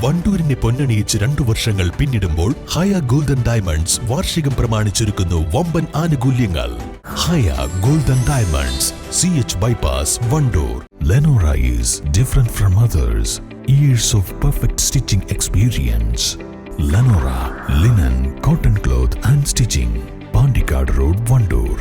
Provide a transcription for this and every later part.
വണ്ടൂരിനെ പൊന്നണിയിച്ച് 2 വർഷങ്ങൾ പിന്നിടുമ്പോൾ ഹയ golden diamonds വാർഷികം പ്രമാണിച്ചൊരുക്കുന്നു വമ്പൻ ആനുകൂല്യങ്ങൾ. Haya golden diamonds, CH bypass, Wandoor. Lenora is different from others. Years of perfect stitching experience. Lenora linen, cotton cloth and stitching. Pandikkad road, Wandoor.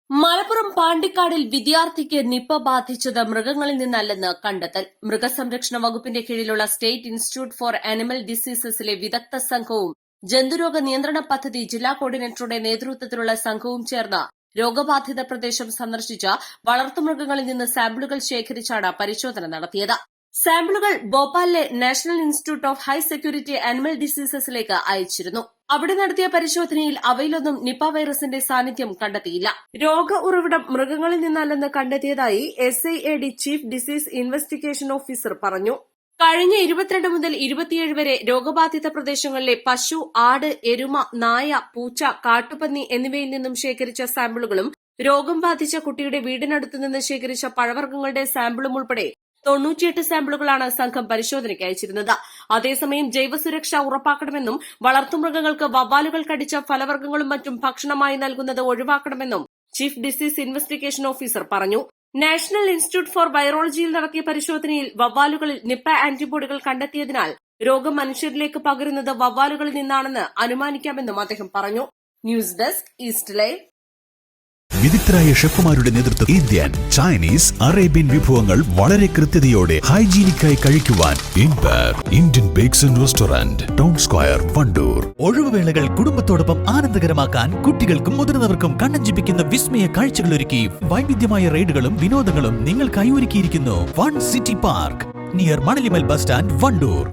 Malappuram പാണ്ടിക്കാടിൽ വിദ്യാർത്ഥിക്ക് നിപ്പ ബാധിച്ചത് മൃഗങ്ങളിൽ നിന്നല്ലെന്ന് കണ്ടെത്തൽ. മൃഗസംരക്ഷണ വകുപ്പിന്റെ കീഴിലുള്ള സ്റ്റേറ്റ് ഇൻസ്റ്റിറ്റ്യൂട്ട് ഫോർ ആനിമൽ ഡിസീസസിലെ വിദഗ്ധ സംഘവും ജന്തുരോഗ നിയന്ത്രണ പദ്ധതി ജില്ലാ കോർഡിനേറ്ററുടെ നേതൃത്വത്തിലുള്ള സംഘവും ചേർന്ന് രോഗബാധിത പ്രദേശം സന്ദർശിച്ച് വളർത്തുമൃഗങ്ങളിൽ നിന്ന് സാമ്പിളുകൾ ശേഖരിച്ചാണ് പരിശോധന നടത്തിയത്. സാമ്പിളുകൾ ഭോപ്പാലിലെ national institute of high security animal ഡിസീസസിലേക്ക് അയച്ചിരുന്നു. അവിടെ നടത്തിയ പരിശോധനയിൽ അവയിലൊന്നും നിപ വൈറസിന്റെ സാന്നിധ്യം കണ്ടെത്തിയില്ല. രോഗ ഉറവിടം മൃഗങ്ങളിൽ നിന്നല്ലെന്ന് കണ്ടെത്തിയതായി SIAD chief disease investigation officer പറഞ്ഞു. കഴിഞ്ഞ 22 മുതൽ 27 വരെ രോഗബാധിത പ്രദേശങ്ങളിലെ പശു, ആട്, എരുമ, നായ, പൂച്ച, കാട്ടുപന്നി എന്നിവയിൽ നിന്നും ശേഖരിച്ച സാമ്പിളുകളും രോഗം ബാധിച്ച കുട്ടിയുടെ വീടിനടുത്തുനിന്ന് ശേഖരിച്ച പഴവർഗ്ഗങ്ങളുടെ സാമ്പിളും ഉൾപ്പെടെ 98 സാമ്പിളുകളാണ് സംഘം പരിശോധനയ്ക്ക് അയച്ചിരുന്നത്. അതേസമയം ജൈവസുരക്ഷ ഉറപ്പാക്കണമെന്നും വളർത്തുമൃഗങ്ങൾക്ക് വവ്വാലുകൾ കടിച്ച ഫലവർഗ്ഗങ്ങളും മറ്റും ഭക്ഷണമായി നൽകുന്നത് ഒഴിവാക്കണമെന്നും ചീഫ് ഡിസീസ് ഇൻവെസ്റ്റിഗേഷൻ ഓഫീസർ പറഞ്ഞു. നാഷണൽ ഇൻസ്റ്റിറ്റ്യൂട്ട് ഫോർ വൈറോളജിയിൽ നടത്തിയ പരിശോധനയിൽ വവ്വാലുകളിൽ നിപ ആന്റിബോഡികൾ കണ്ടെത്തിയതിനാൽ രോഗം മനുഷ്യരിലേക്ക് പകരുന്നത് വവ്വാലുകളിൽ നിന്നാണെന്ന് അനുമാനിക്കാമെന്നും അദ്ദേഹം പറഞ്ഞു. News desk, east live. വിദഗ്ധരായ ഷെഫുമാരുടെ നേതൃത്വം ഇന്ത്യൻ, ചൈനീസ്, അറേബ്യൻ വിഭവങ്ങൾ വളരെ കൃത്യതയോടെ ഹൈജീനിക്കായി കഴിക്കുവാൻ Indian bakes and restaurant, town square, Wandoor. ഒഴിവുവേളകൾ കുടുംബത്തോടൊപ്പം ആനന്ദകരമാക്കാൻ കുട്ടികൾക്കും മുതിർന്നവർക്കും കണ്ണഞ്ചിപ്പിക്കുന്ന വിസ്മയ കാഴ്ചകളൊരുക്കി വൈവിധ്യമായ റൈഡുകളും വിനോദങ്ങളും നിങ്ങൾക്കായി ഒരുക്കിയിരിക്കുന്നു. Fun city park near Manalimal bus stand, Wandoor.